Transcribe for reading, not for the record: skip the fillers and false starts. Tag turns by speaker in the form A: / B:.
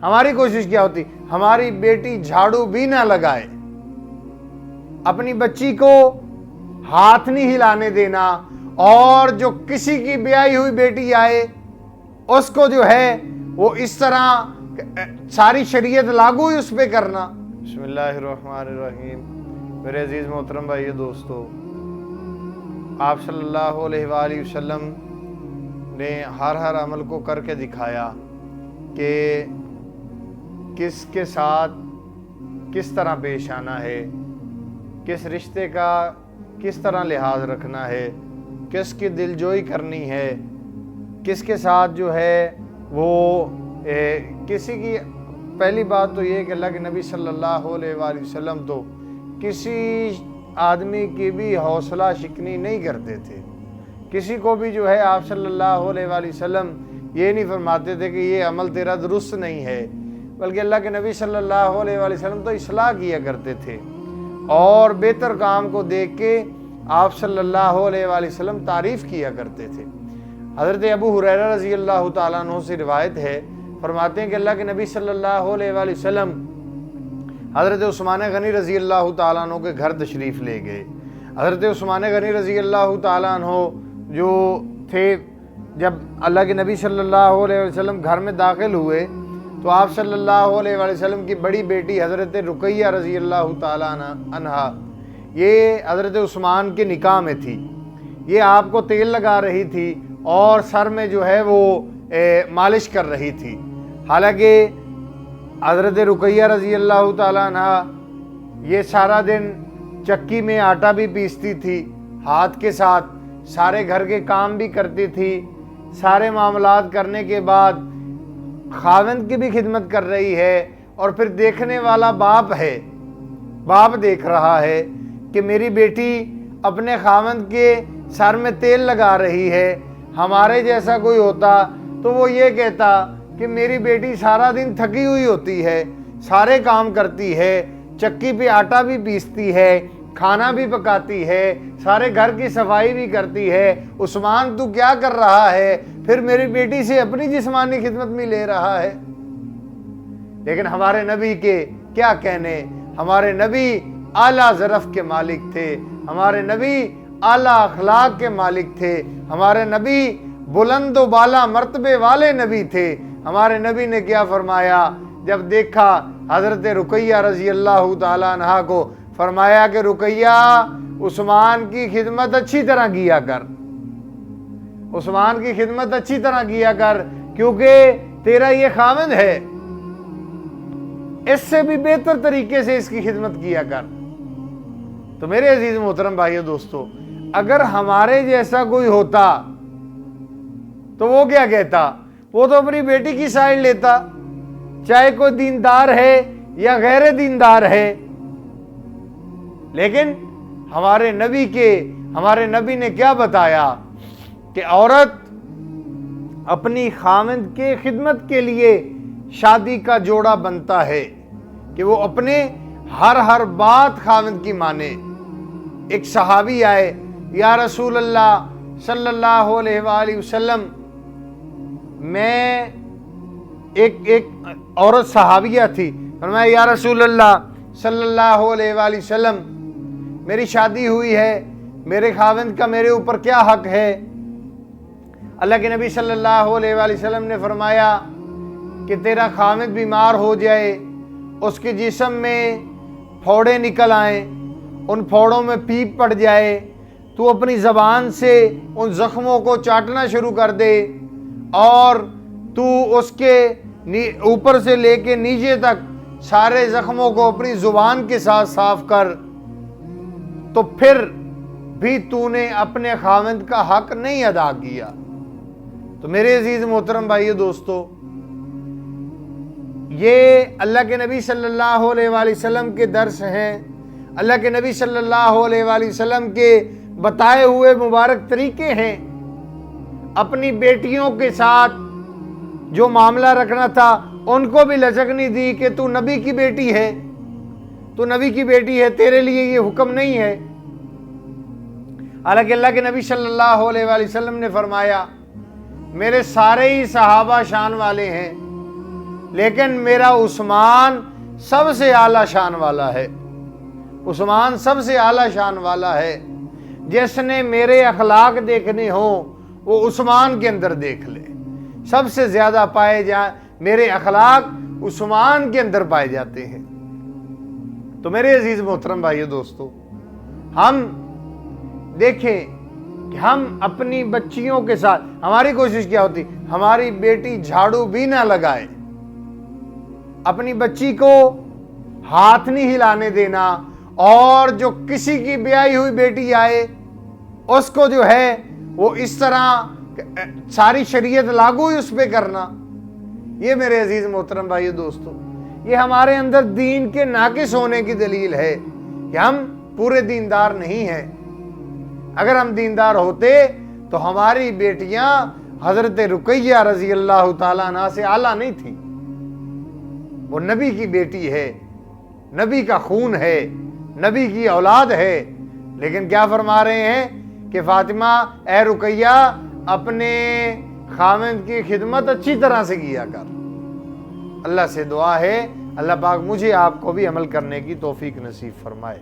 A: ہماری کوشش کیا ہوتی؟ ہماری بیٹی جھاڑو بھی نہ لگائے، اپنی بچی کو ہاتھ نہیں ہلانے دینا، اور جو کسی کی بیائی ہوئی بیٹی آئے اس کو جو ہے وہ اس طرح ساری شریعت لاگو ہی اس پہ کرنا۔ بسم اللہ الرحمن الرحیم۔ میرے عزیز محترم بھائیو دوستو، آپ صلی اللہ علیہ وآلہ وسلم نے ہر عمل کو کر کے دکھایا کہ کس کے ساتھ کس طرح پیش آنا ہے، کس رشتے کا کس طرح لحاظ رکھنا ہے، کس کی دلجوئی کرنی ہے، کس کے ساتھ جو ہے وہ کسی کی پہلی بات تو یہ کہ اللہ کے نبی صلی اللہ علیہ وآلہ وسلم تو کسی آدمی کی بھی حوصلہ شکنی نہیں کرتے تھے، کسی کو بھی جو ہے آپ صلی اللہ علیہ وآلہ وسلم یہ نہیں فرماتے تھے کہ یہ عمل تیرا درست نہیں ہے، بلکہ اللہ کے نبی صلی اللہ علیہ وآلہ وسلم تو اصلاح کیا کرتے تھے، اور بہتر کام کو دیکھ کے آپ صلی اللہ علیہ وآلہ وسلم تعریف کیا کرتے تھے۔ حضرت ابو ہریرہ رضی اللہ تعالیٰ عنہ سے روایت ہے، فرماتے ہیں کہ اللہ کے نبی صلی اللہ علیہ وآلہ وسلم حضرت عثمان غنی رضی اللہ تعالیٰ عنہ کے گھر تشریف لے گئے۔ حضرت عثمان غنی رضی اللہ تعالیٰ عنہ جو تھے، جب اللہ کے نبی صلی اللہ علیہ وسلم گھر میں داخل ہوئے تو آپ صلی اللہ علیہ وسلم کی بڑی بیٹی حضرت رقیہ رضی اللہ تعالیٰ عنہا یہ حضرت عثمان کے نکاح میں تھی، یہ آپ کو تیل لگا رہی تھی اور سر میں جو ہے وہ مالش کر رہی تھی۔ حالانکہ حضرت رقیہ رضی اللہ تعالیٰ عنہا یہ سارا دن چکی میں آٹا بھی پیستی تھی، ہاتھ کے ساتھ سارے گھر کے کام بھی کرتی تھی، سارے معاملات کرنے کے بعد خاوند کی بھی خدمت کر رہی ہے، اور پھر دیکھنے والا باپ ہے، باپ دیکھ رہا ہے کہ میری بیٹی اپنے خاوند کے سر میں تیل لگا رہی ہے۔ ہمارے جیسا کوئی ہوتا تو وہ یہ کہتا کہ میری بیٹی سارا دن تھکی ہوئی ہوتی ہے، سارے کام کرتی ہے، چکی پہ آٹا بھی پیستی ہے، کھانا بھی پکاتی ہے، سارے گھر کی صفائی بھی کرتی ہے، عثمان تو کیا کر رہا ہے؟ پھر میری بیٹی سے اپنی جسمانی خدمت میں لے رہا ہے۔ لیکن ہمارے نبی کے کیا کہنے، ہمارے نبی اعلیٰ ظرف کے مالک تھے، ہمارے نبی اعلیٰ اخلاق کے مالک تھے، ہمارے نبی بلند و بالا مرتبے والے نبی تھے۔ ہمارے نبی نے کیا فرمایا جب دیکھا حضرت رقیہ رضی اللہ تعالیٰ عنہا کو؟ فرمایا کہ رقیہ عثمان کی خدمت اچھی طرح کیا کر، عثمان کی خدمت اچھی طرح کیا کر، کیونکہ تیرا یہ خاوند ہے، اس سے بھی بہتر طریقے سے اس کی خدمت کیا کر۔ تو میرے عزیز محترم بھائیو دوستو، اگر ہمارے جیسا کوئی ہوتا تو وہ کیا کہتا؟ وہ تو اپنی بیٹی کی سائڈ لیتا، چاہے کوئی دیندار ہے یا غیر دیندار ہے۔ لیکن ہمارے نبی نے کیا بتایا کہ عورت اپنی خاوند کے خدمت کے لیے شادی کا جوڑا بنتا ہے کہ وہ اپنے ہر بات خاوند کی مانے۔ ایک صحابی آئے، یا رسول اللہ صلی اللہ علیہ وآلہ وسلم، میں ایک عورت صحابیہ تھی، فرمایا یا رسول اللہ صلی اللہ علیہ وآلہ وسلم، میری شادی ہوئی ہے، میرے خاوند کا میرے اوپر کیا حق ہے؟ اللہ کے نبی صلی اللہ علیہ وآلہ وسلم نے فرمایا کہ تیرا خاوند بیمار ہو جائے، اس کے جسم میں پھوڑے نکل آئیں، ان پھوڑوں میں پیپ پڑ جائے، تو اپنی زبان سے ان زخموں کو چاٹنا شروع کر دے، اور تو اس کے اوپر سے لے کے نیچے تک سارے زخموں کو اپنی زبان کے ساتھ صاف کر، تو پھر بھی تو نے اپنے خاوند کا حق نہیں ادا کیا۔ تو میرے عزیز محترم بھائیو دوستو، یہ اللہ کے نبی صلی اللہ علیہ وآلہ وسلم کے درس ہیں، اللہ کے نبی صلی اللہ علیہ وآلہ وسلم کے بتائے ہوئے مبارک طریقے ہیں۔ اپنی بیٹیوں کے ساتھ جو معاملہ رکھنا تھا ان کو بھی لچک نہیں دی کہ تو نبی کی بیٹی ہے، تو نبی کی بیٹی ہے، تیرے لیے یہ حکم نہیں ہے۔ حالانکہ اللہ کے نبی صلی اللہ علیہ وآلہ وسلم نے فرمایا میرے سارے ہی صحابہ شان والے ہیں، لیکن میرا عثمان سب سے اعلیٰ شان والا ہے، عثمان سب سے اعلیٰ شان والا ہے۔ جس نے میرے اخلاق دیکھنے ہو وہ عثمان کے اندر دیکھ لے۔ سب سے زیادہ پائے جائیں میرے اخلاق عثمان کے اندر پائے جاتے ہیں۔ تو میرے عزیز محترم بھائیو دوستو، ہم دیکھیں کہ ہم اپنی بچیوں کے ساتھ ہماری کوشش کیا ہوتی، ہماری بیٹی جھاڑو بھی نہ لگائے، اپنی بچی کو ہاتھ نہیں ہلانے دینا، اور جو کسی کی بیائی ہوئی بیٹی آئے اس کو جو ہے وہ اس طرح ساری شریعت لاگو ہی اس پہ کرنا۔ یہ میرے عزیز محترم بھائیو دوستو، یہ ہمارے اندر دین کے ناقص ہونے کی دلیل ہے کہ ہم پورے دیندار نہیں ہیں۔ اگر ہم دیندار ہوتے تو ہماری بیٹیاں حضرت رقیہ رضی اللہ تعالیٰ عنہ سے اعلیٰ نہیں تھیں۔ وہ نبی کی بیٹی ہے، نبی کا خون ہے، نبی کی اولاد ہے، لیکن کیا فرما رہے ہیں کہ فاطمہ اے رقیہ اپنے خاوند کی خدمت اچھی طرح سے کیا کر۔ اللہ سے دعا ہے اللہ پاک مجھے آپ کو بھی عمل کرنے کی توفیق نصیب فرمائے۔